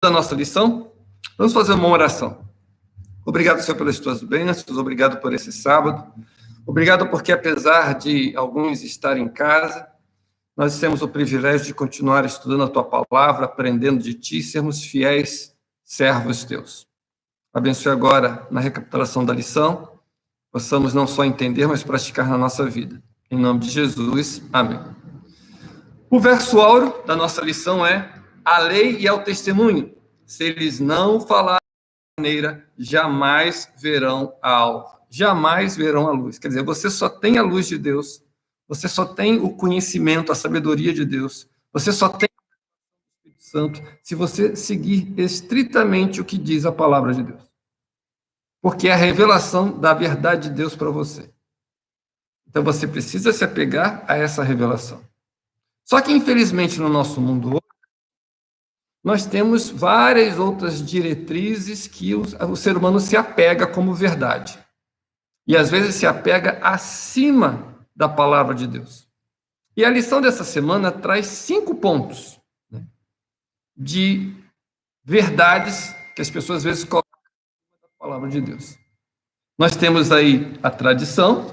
Da nossa lição, vamos fazer uma oração. Obrigado, Senhor, pelas tuas bênçãos, obrigado por esse sábado, obrigado porque, apesar de alguns estarem em casa, nós temos o privilégio de continuar estudando a tua palavra, aprendendo de ti, sermos fiéis servos teus. Abençoe agora, na recapitulação da lição, possamos não só entender, mas praticar na nossa vida. Em nome de Jesus, amém. O verso áureo da nossa lição é: a lei e ao testemunho, se eles não falarem de maneira, jamais verão a alva, jamais verão a luz. Quer dizer, você só tem a luz de Deus, você só tem o conhecimento, a sabedoria de Deus, você só tem o Espírito Santo se você seguir estritamente o que diz a palavra de Deus. Porque é a revelação da verdade de Deus para você. Então você precisa se apegar a essa revelação. Só que, infelizmente, no nosso mundo hoje, nós temos várias outras diretrizes que o ser humano se apega como verdade. E, às vezes, se apega acima da palavra de Deus. E a lição dessa semana traz 5 pontos, né, de verdades que as pessoas, às vezes, colocam na palavra de Deus. Nós temos aí a tradição,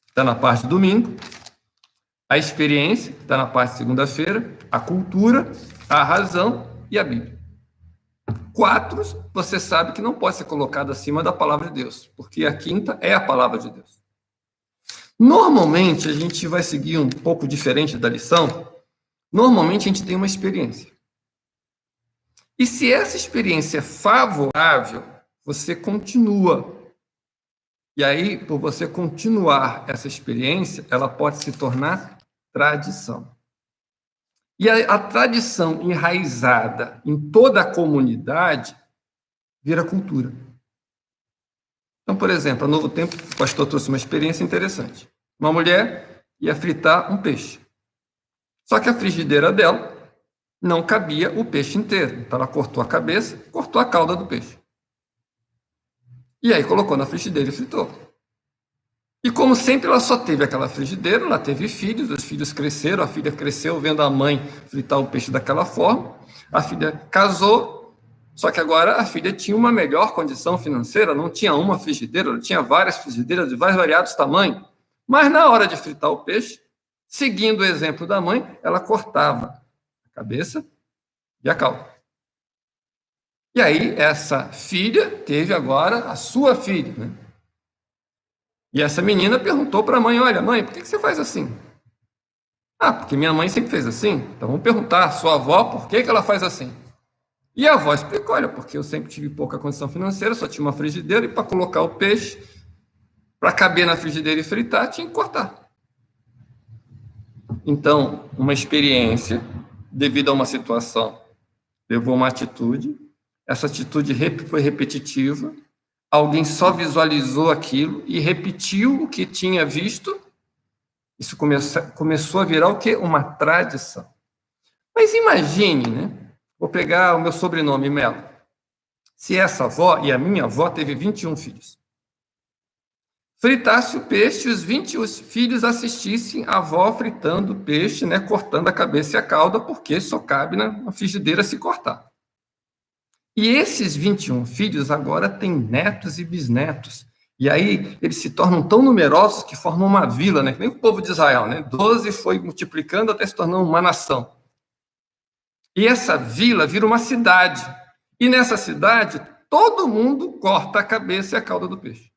que está na parte de domingo, a experiência, que está na parte de segunda-feira, a cultura, a razão e a Bíblia. 4, você sabe que não pode ser colocado acima da palavra de Deus, porque a 5ª é a palavra de Deus. Normalmente, a gente vai seguir um pouco diferente da lição. Normalmente, a gente tem uma experiência. E se essa experiência é favorável, você continua. E aí, por você continuar essa experiência, ela pode se tornar tradição. E a tradição enraizada em toda a comunidade vira cultura. Então, por exemplo, a Novo Tempo, o pastor trouxe uma experiência interessante. Uma mulher ia fritar um peixe. Só que a frigideira dela não cabia o peixe inteiro. Então, ela cortou a cabeça, cortou a cauda do peixe. E aí colocou na frigideira e fritou. E como sempre ela só teve aquela frigideira, ela teve filhos, os filhos cresceram, a filha cresceu vendo a mãe fritar o peixe daquela forma, a filha casou, só que agora a filha tinha uma melhor condição financeira, não tinha uma frigideira, ela tinha várias frigideiras de vários variados tamanhos, mas na hora de fritar o peixe, seguindo o exemplo da mãe, ela cortava a cabeça e a cauda. E aí essa filha teve agora a sua filha, né? E essa menina perguntou para a mãe: olha, mãe, por que você faz assim? Ah, porque minha mãe sempre fez assim. Então vamos perguntar à sua avó por que ela faz assim. E a avó explicou: olha, porque eu sempre tive pouca condição financeira, só tinha uma frigideira, e para colocar o peixe, para caber na frigideira e fritar, tinha que cortar. Então, uma experiência, devido a uma situação, levou a uma atitude, essa atitude foi repetitiva, alguém só visualizou aquilo e repetiu o que tinha visto. Isso começou a virar o quê? Uma tradição. Mas imagine, né? Vou pegar o meu sobrenome, Melo. Se essa avó, e a minha avó teve 21 filhos, fritasse o peixe, os 21 filhos assistissem a avó fritando o peixe, né? Cortando a cabeça e a cauda, porque só cabe na frigideira se cortar. E esses 21 filhos agora têm netos e bisnetos. E aí eles se tornam tão numerosos que formam uma vila, né? Que nem o povo de Israel, né? 12 foi multiplicando até se tornar uma nação. E essa vila vira uma cidade. E nessa cidade, todo mundo corta a cabeça e a cauda do peixe.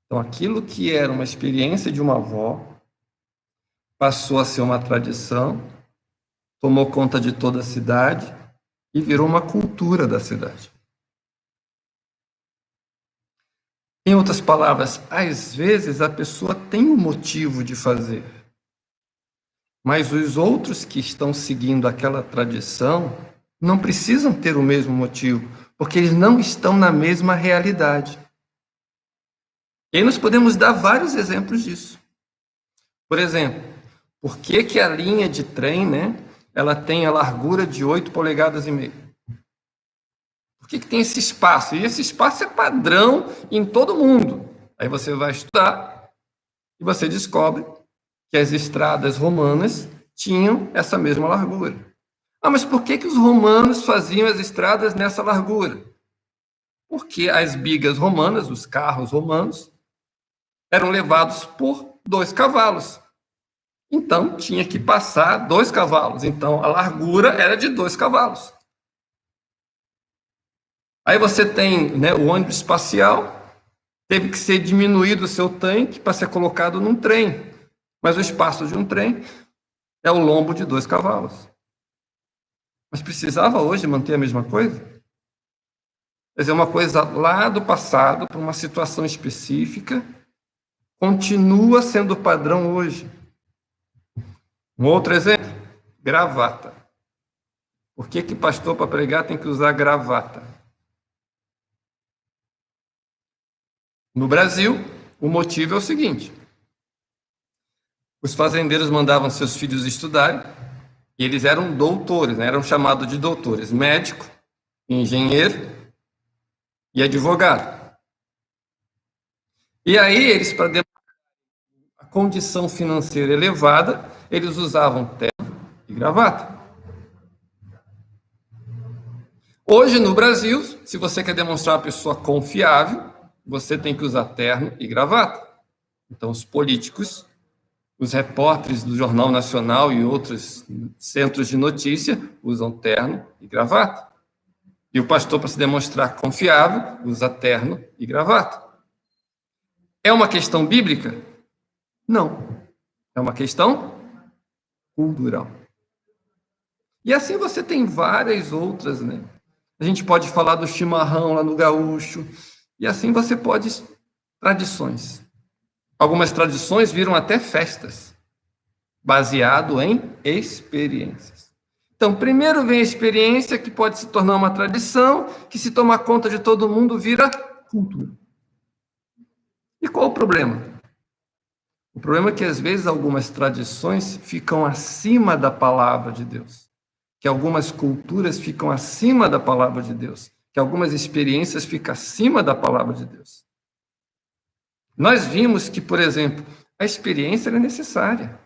Então, aquilo que era uma experiência de uma avó passou a ser uma tradição, tomou conta de toda a cidade e virou uma cultura da cidade. Em outras palavras, às vezes a pessoa tem um motivo de fazer, mas os outros que estão seguindo aquela tradição não precisam ter o mesmo motivo, porque eles não estão na mesma realidade. E aí nós podemos dar vários exemplos disso. Por exemplo, por que a linha de trem, né, ela tem a largura de 8,5 polegadas? Por que tem esse espaço? E esse espaço é padrão em todo mundo. Aí você vai estudar e você descobre que as estradas romanas tinham essa mesma largura. Ah, mas por que os romanos faziam as estradas nessa largura? Porque as bigas romanas, os carros romanos, eram levados por 2 cavalos. Então, tinha que passar 2 cavalos. Então, a largura era de 2 cavalos. Aí você tem, né, o ônibus espacial, teve que ser diminuído o seu tanque para ser colocado num trem. Mas o espaço de um trem é o lombo de 2 cavalos. Mas precisava hoje manter a mesma coisa? Quer dizer, uma coisa lá do passado, para uma situação específica, continua sendo padrão hoje. Um outro exemplo, gravata. Por que pastor para pregar tem que usar gravata? No Brasil, o motivo é o seguinte: os fazendeiros mandavam seus filhos estudarem, e eles eram doutores, né? Eram chamados de doutores, médico, engenheiro e advogado. E aí, eles, para demonstrar a condição financeira elevada, eles usavam terno e gravata. Hoje, no Brasil, se você quer demonstrar uma pessoa confiável, você tem que usar terno e gravata. Então, os políticos, os repórteres do Jornal Nacional e outros centros de notícia usam terno e gravata. E o pastor, para se demonstrar confiável, usa terno e gravata. É uma questão bíblica? Não. É uma questão cultural. E assim você tem várias outras, né? A gente pode falar do chimarrão lá no gaúcho, e assim você pode... Tradições. Algumas tradições viram até festas, baseado em experiências. Então, primeiro vem a experiência, que pode se tornar uma tradição, que se tomar conta de todo mundo vira cultura. E qual o problema? O problema é que, às vezes, algumas tradições ficam acima da palavra de Deus, que algumas culturas ficam acima da palavra de Deus, que algumas experiências ficam acima da palavra de Deus. Nós vimos que, por exemplo, a experiência era necessária.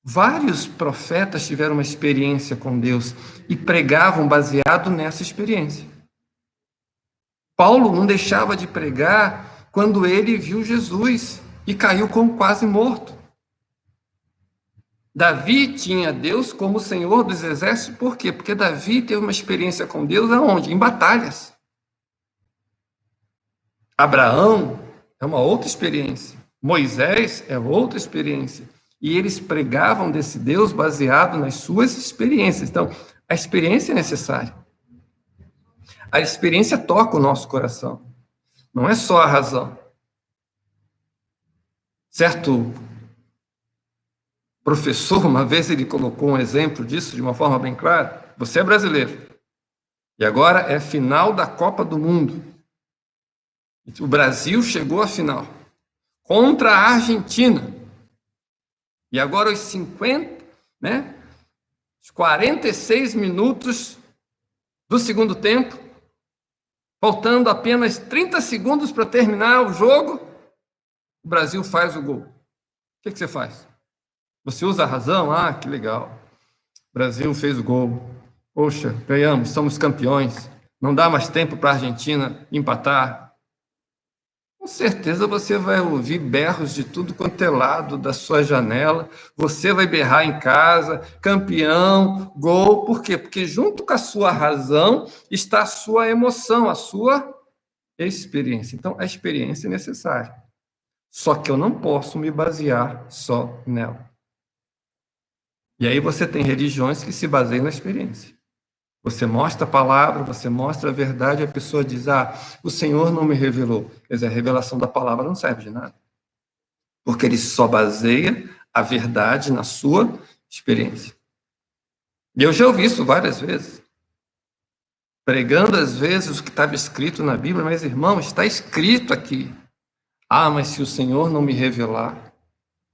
Vários profetas tiveram uma experiência com Deus e pregavam baseado nessa experiência. Paulo não deixava de pregar quando ele viu Jesus e caiu como quase morto. Davi tinha Deus como Senhor dos exércitos, por quê? Porque Davi teve uma experiência com Deus aonde? Em batalhas. Abraão é uma outra experiência. Moisés é outra experiência. E eles pregavam desse Deus baseado nas suas experiências. Então, a experiência é necessária. A experiência toca o nosso coração. Não é só a razão. Certo professor, uma vez ele colocou um exemplo disso de uma forma bem clara. Você é brasileiro. E agora é final da Copa do Mundo. O Brasil chegou à final. Contra a Argentina. E agora os 50, né? Os 46 minutos do segundo tempo, faltando apenas 30 segundos para terminar o jogo, o Brasil faz o gol. O que você faz? Você usa a razão? Ah, que legal. O Brasil fez o gol. Poxa, ganhamos, somos campeões. Não dá mais tempo para a Argentina empatar. Com certeza você vai ouvir berros de tudo quanto é lado da sua janela. Você vai berrar em casa, campeão, gol. Por quê? Porque junto com a sua razão está a sua emoção, a sua experiência. Então, a experiência é necessária. Só que eu não posso me basear só nela. E aí você tem religiões que se baseiam na experiência. Você mostra a palavra, você mostra a verdade, a pessoa diz, o Senhor não me revelou. Quer dizer, a revelação da palavra não serve de nada. Porque ele só baseia a verdade na sua experiência. E eu já ouvi isso várias vezes. Pregando, às vezes, o que estava escrito na Bíblia, mas, irmão, está escrito aqui. Mas se o Senhor não me revelar.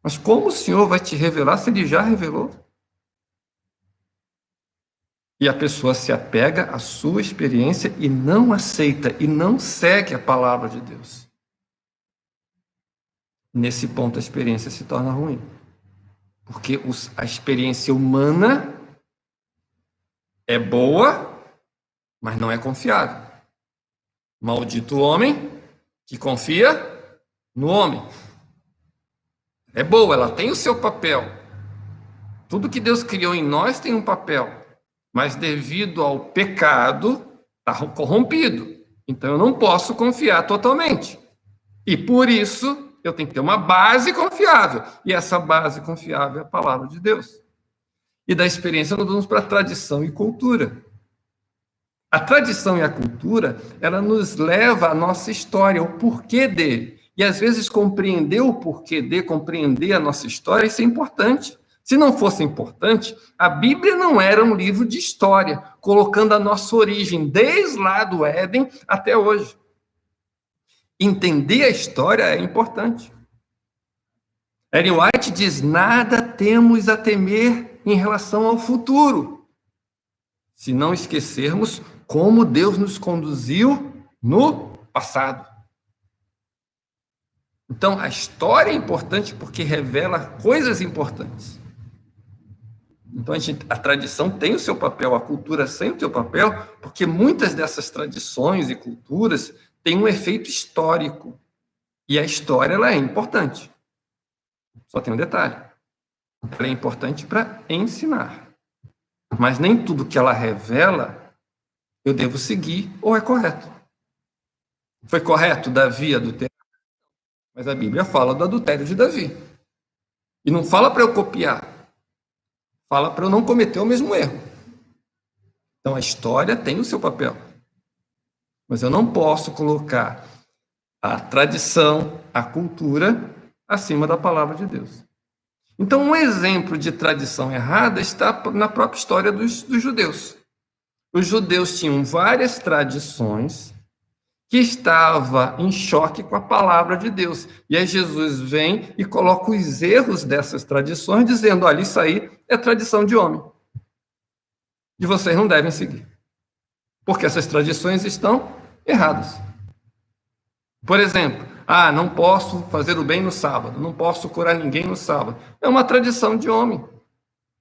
Mas como o Senhor vai te revelar se ele já revelou? E a pessoa se apega à sua experiência e não aceita, e não segue a palavra de Deus. Nesse ponto, a experiência se torna ruim. Porque a experiência humana é boa, mas não é confiável. Maldito o homem que confia no homem. É boa, ela tem o seu papel. Tudo que Deus criou em nós tem um papel, mas devido ao pecado, está corrompido. Então eu não posso confiar totalmente. E por isso eu tenho que ter uma base confiável. E essa base confiável é a palavra de Deus. E da experiência nós vamos para a tradição e cultura. A tradição e a cultura, ela nos leva à nossa história, o porquê dele. E às vezes compreender o porquê de, compreender a nossa história, isso é importante. Se não fosse importante, a Bíblia não era um livro de história, colocando a nossa origem desde lá do Éden até hoje. Entender a história é importante. Ellen White diz: nada temos a temer em relação ao futuro, se não esquecermos como Deus nos conduziu no passado. Então, a história é importante porque revela coisas importantes. Então, a tradição tem o seu papel, a cultura tem o seu papel, porque muitas dessas tradições e culturas têm um efeito histórico. E a história, ela é importante. Só tem um detalhe. Ela é importante para ensinar. Mas nem tudo que ela revela eu devo seguir ou é correto. Foi correto Davi adulterar? Mas a Bíblia fala do adultério de Davi. E não fala para eu copiar. Fala para eu não cometer o mesmo erro. Então a história tem o seu papel. Mas eu não posso colocar a tradição, a cultura, acima da palavra de Deus. Então, um exemplo de tradição errada está na própria história dos judeus. Os judeus tinham várias tradições que estavam em choque com a palavra de Deus. E aí Jesus vem e coloca os erros dessas tradições, dizendo: olha, isso aí é tradição de homem. E vocês não devem seguir. Porque essas tradições estão erradas. Por exemplo, não posso fazer o bem no sábado, não posso curar ninguém no sábado. É uma tradição de homem.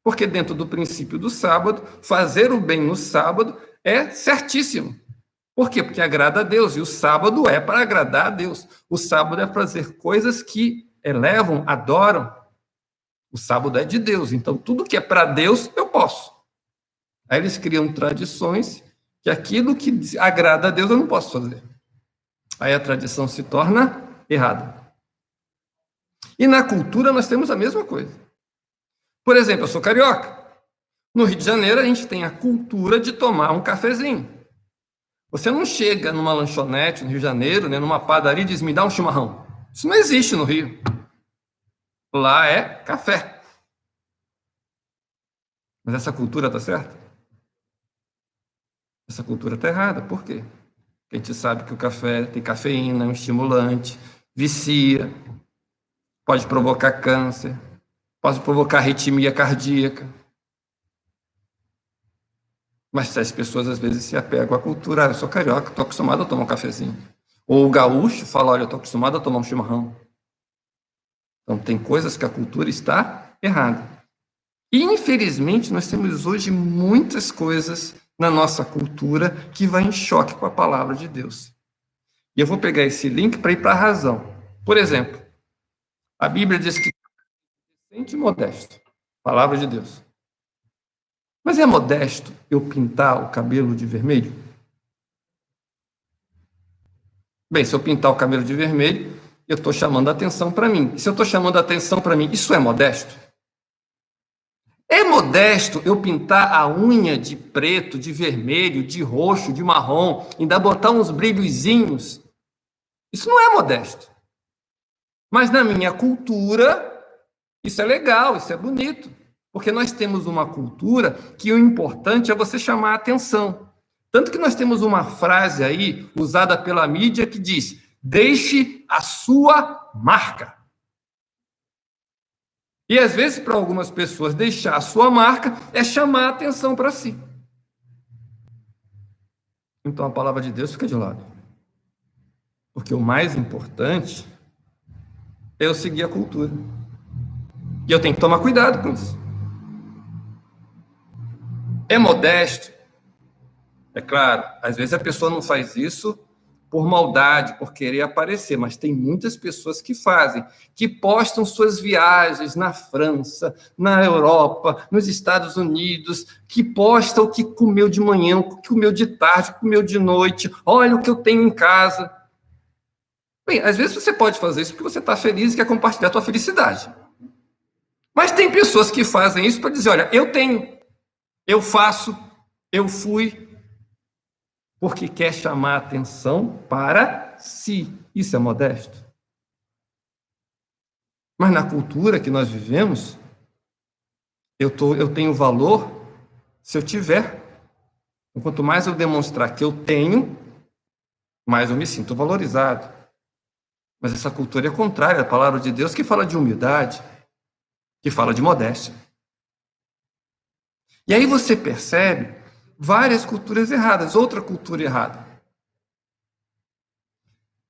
Porque dentro do princípio do sábado, fazer o bem no sábado é certíssimo. Por quê? Porque agrada a Deus, e o sábado é para agradar a Deus. O sábado é fazer coisas que elevam, adoram. O sábado é de Deus, então tudo que é para Deus, eu posso. Aí eles criam tradições que aquilo que agrada a Deus eu não posso fazer. Aí a tradição se torna errada. E na cultura nós temos a mesma coisa. Por exemplo, eu sou carioca. No Rio de Janeiro a gente tem a cultura de tomar um cafezinho. Você não chega numa lanchonete no Rio de Janeiro, né, numa padaria e diz: me dá um chimarrão. Isso não existe no Rio. Lá é café. Mas essa cultura está certa? Essa cultura está errada. Por quê? Porque a gente sabe que o café tem cafeína, é um estimulante, vicia, pode provocar câncer, pode provocar arritmia cardíaca. Mas as pessoas às vezes se apegam à cultura. Eu sou carioca, estou acostumado a tomar um cafezinho. Ou o gaúcho fala: olha, eu estou acostumado a tomar um chimarrão. Então tem coisas que a cultura está errada. E infelizmente nós temos hoje muitas coisas na nossa cultura que vai em choque com a palavra de Deus. E eu vou pegar esse link para ir para a razão. Por exemplo, a Bíblia diz que decente e modesto. Palavra de Deus. Mas é modesto eu pintar o cabelo de vermelho? Bem, se eu pintar o cabelo de vermelho, eu estou chamando a atenção para mim. E se eu estou chamando a atenção para mim, isso é modesto? É modesto eu pintar a unha de preto, de vermelho, de roxo, de marrom, ainda botar uns brilhozinhos? Isso não é modesto. Mas na minha cultura, isso é legal, isso é bonito. Porque nós temos uma cultura que o importante é você chamar a atenção. Tanto que nós temos uma frase aí, usada pela mídia, que diz: deixe a sua marca. E às vezes, para algumas pessoas, deixar a sua marca é chamar a atenção para si. Então a palavra de Deus fica de lado. Porque o mais importante é eu seguir a cultura. E eu tenho que tomar cuidado com isso. É modesto? É claro, às vezes a pessoa não faz isso por maldade, por querer aparecer, mas tem muitas pessoas que fazem, que postam suas viagens na França, na Europa, nos Estados Unidos, que postam o que comeu de manhã, o que comeu de tarde, o que comeu de noite, olha o que eu tenho em casa. Bem, às vezes você pode fazer isso porque você está feliz e quer compartilhar a sua felicidade. Mas tem pessoas que fazem isso para dizer, olha, eu tenho, eu faço, eu fui, porque quer chamar atenção para si. Isso é modesto. Mas na cultura que nós vivemos, eu tenho valor se eu tiver. Quanto mais eu demonstrar que eu tenho, mais eu me sinto valorizado. Mas essa cultura é contrária à palavra de Deus, que fala de humildade, que fala de modéstia. E aí você percebe várias culturas erradas, outra cultura errada.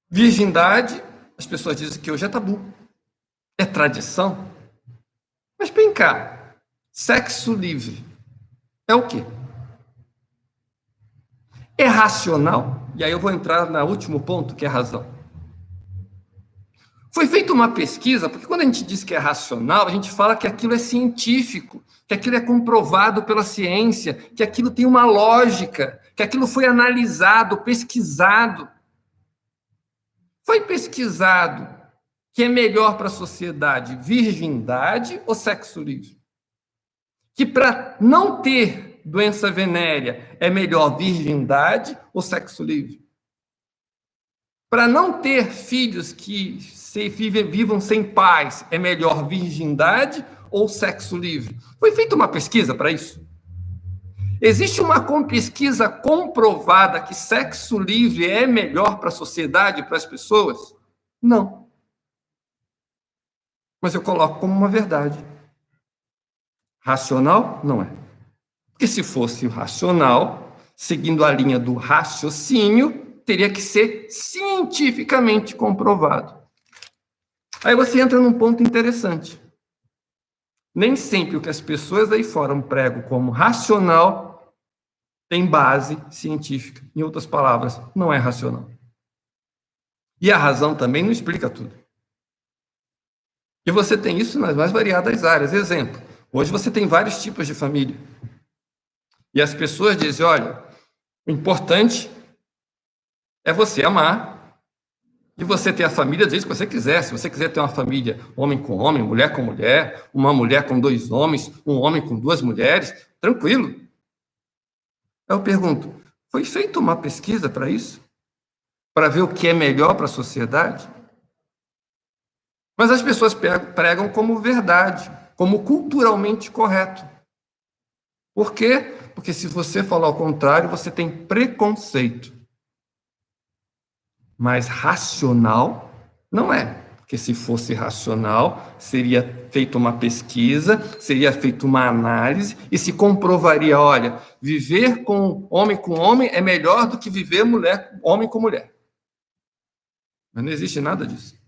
Virgindade, as pessoas dizem que hoje é tabu, é tradição. Mas vem cá, sexo livre é o quê? É racional? E aí eu vou entrar no último ponto, que é a razão. Foi feita uma pesquisa, porque quando a gente diz que é racional, a gente fala que aquilo é científico, que aquilo é comprovado pela ciência, que aquilo tem uma lógica, que aquilo foi analisado, pesquisado. Foi pesquisado que é melhor para a sociedade virgindade ou sexo livre? Que para não ter doença venérea é melhor virgindade ou sexo livre? Para não ter filhos que vivam sem pais é melhor virgindade ou sexo livre? Foi feita uma pesquisa para isso? Existe uma pesquisa comprovada que sexo livre é melhor para a sociedade, para as pessoas? Não. Mas eu coloco como uma verdade. Racional? Não é. Porque se fosse racional, seguindo a linha do raciocínio, teria que ser cientificamente comprovado. Aí você entra num ponto interessante. Nem sempre o que as pessoas aí fora pregam como racional tem base científica. Em outras palavras, não é racional. E a razão também não explica tudo. E você tem isso nas mais variadas áreas. Exemplo, hoje você tem vários tipos de família. E as pessoas dizem, olha, o importante é você amar e você ter a família do jeito que você quiser. Se você quiser ter uma família homem com homem, mulher com mulher, uma mulher com 2 homens, um homem com 2 mulheres, tranquilo. Eu pergunto, foi feita uma pesquisa para isso? Para ver o que é melhor para a sociedade? Mas as pessoas pregam como verdade, como culturalmente correto. Por quê? Porque se você falar o contrário, você tem preconceito. Mas racional não é. Porque se fosse racional, seria feita uma pesquisa, seria feita uma análise e se comprovaria, olha, viver com homem é melhor do que viver homem com mulher. Mas não existe nada disso.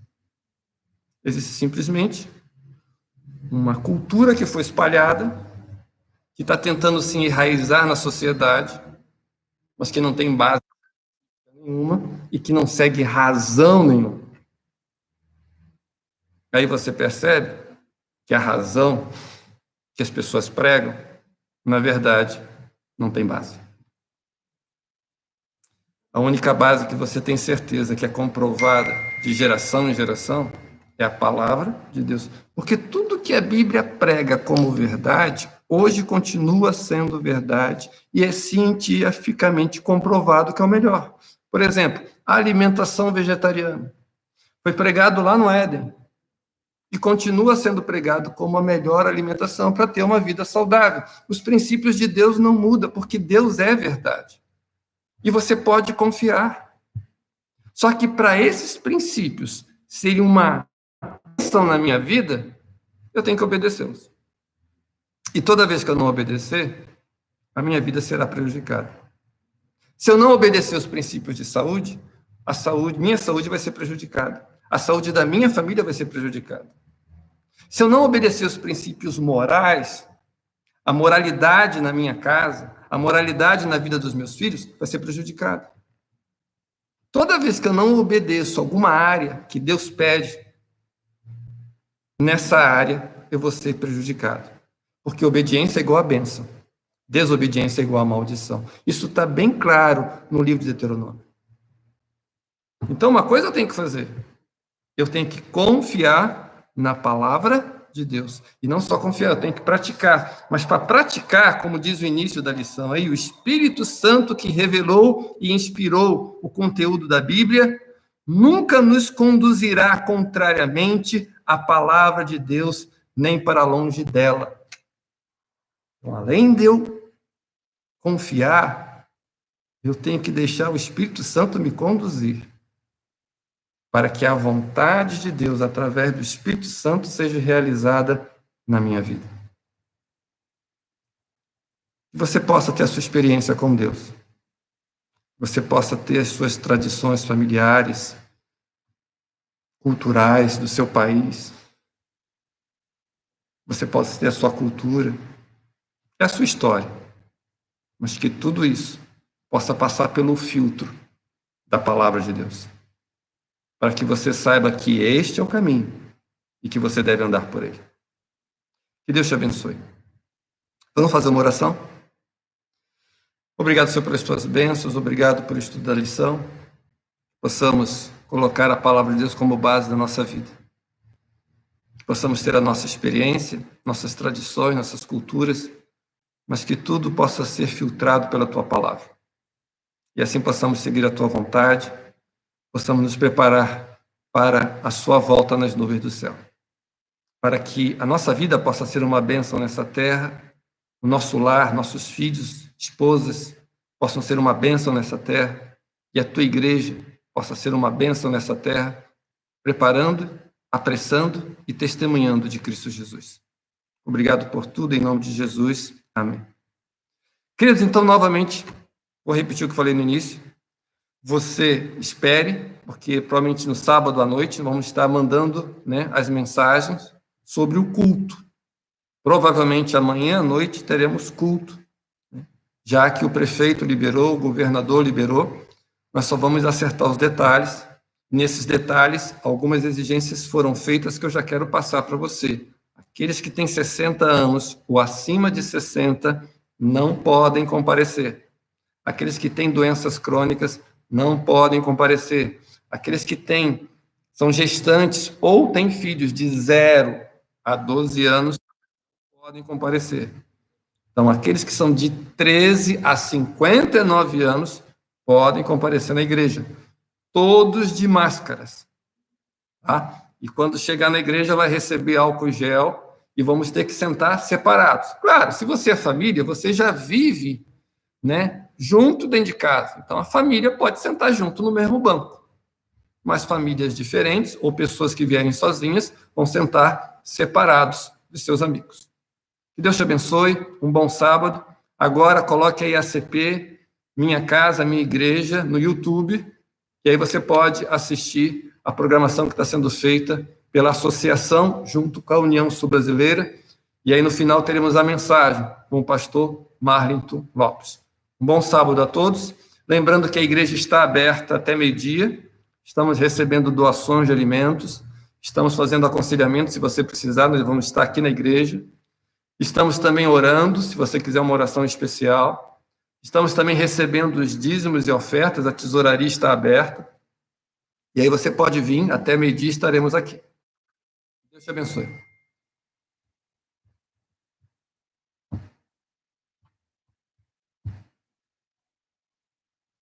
Existe simplesmente uma cultura que foi espalhada, que está tentando se enraizar na sociedade, mas que não tem base nenhuma e que não segue razão nenhuma. Aí você percebe que a razão que as pessoas pregam, na verdade, não tem base. A única base que você tem certeza que é comprovada de geração em geração é a palavra de Deus. Porque tudo que a Bíblia prega como verdade, hoje continua sendo verdade e é cientificamente comprovado que é o melhor. Por exemplo, a alimentação vegetariana. Foi pregado lá no Éden e continua sendo pregado como a melhor alimentação para ter uma vida saudável. Os princípios de Deus não mudam, porque Deus é verdade. E você pode confiar. Só que para esses princípios serem uma ação na minha vida, eu tenho que obedecê-los. E toda vez que eu não obedecer, a minha vida será prejudicada. Se eu não obedecer os princípios de saúde, minha saúde vai ser prejudicada. A saúde da minha família vai ser prejudicada. Se eu não obedecer os princípios morais, a moralidade na minha casa, a moralidade na vida dos meus filhos vai ser prejudicada. Toda vez que eu não obedeço alguma área que Deus pede, nessa área eu vou ser prejudicado. Porque obediência é igual a bênção. Desobediência é igual a maldição. Isso está bem claro no livro de Deuteronômio. Então, uma coisa eu tenho que fazer. Eu tenho que confiar na palavra de Deus. E não só confiar, eu tenho que praticar. Mas para praticar, como diz o início da lição aí, o Espírito Santo que revelou e inspirou o conteúdo da Bíblia, nunca nos conduzirá contrariamente à palavra de Deus, nem para longe dela. Então, além de eu confiar, eu tenho que deixar o Espírito Santo me conduzir, para que a vontade de Deus, através do Espírito Santo, seja realizada na minha vida. Que você possa ter a sua experiência com Deus. Você possa ter as suas tradições familiares, culturais do seu país. Você possa ter a sua cultura, a sua história. Mas que tudo isso possa passar pelo filtro da palavra de Deus, para que você saiba que este é o caminho e que você deve andar por ele. Que Deus te abençoe. Vamos fazer uma oração? Obrigado, Senhor, pelas tuas bênçãos, obrigado pelo estudo da lição. Possamos colocar a palavra de Deus como base da nossa vida. Que possamos ter a nossa experiência, nossas tradições, nossas culturas, mas que tudo possa ser filtrado pela tua palavra. E assim possamos seguir a tua vontade, possamos nos preparar para a sua volta nas nuvens do céu. Para que a nossa vida possa ser uma bênção nessa terra, o nosso lar, nossos filhos, esposas, possam ser uma bênção nessa terra, e a tua igreja possa ser uma bênção nessa terra, preparando, apressando e testemunhando de Cristo Jesus. Obrigado por tudo, em nome de Jesus. Amém. Queridos, então, novamente, vou repetir o que falei no início. Você espere, porque provavelmente no sábado à noite vamos estar mandando, as mensagens sobre o culto. Provavelmente amanhã à noite teremos culto, já que o prefeito liberou, o governador liberou, nós só vamos acertar os detalhes. Nesses detalhes, algumas exigências foram feitas que eu já quero passar para você. Aqueles que têm 60 anos ou acima de 60 não podem comparecer. Aqueles que têm doenças crônicas não podem comparecer. Aqueles que são gestantes ou têm filhos de 0 a 12 anos podem comparecer. Então, aqueles que são de 13 a 59 anos podem comparecer na igreja. Todos de máscaras. Tá? E quando chegar na igreja, vai receber álcool gel e vamos ter que sentar separados. Claro, se você é família, você já vive, junto dentro de casa. Então, a família pode sentar junto no mesmo banco. Mas famílias diferentes ou pessoas que vierem sozinhas vão sentar separados de seus amigos. Que Deus te abençoe, um bom sábado. Agora, coloque aí a ACP, Minha Casa, Minha Igreja, no YouTube, e aí você pode assistir a programação que está sendo feita pela associação, junto com a União Sul-Brasileira, e aí no final teremos a mensagem com o pastor Marlington Lopes. Um bom sábado a todos. Lembrando que a igreja está aberta até meio-dia, estamos recebendo doações de alimentos, estamos fazendo aconselhamento, se você precisar, nós vamos estar aqui na igreja. Estamos também orando, se você quiser uma oração especial. Estamos também recebendo os dízimos e ofertas, a tesouraria está aberta. E aí você pode vir, até meio-dia estaremos aqui. Deus te abençoe.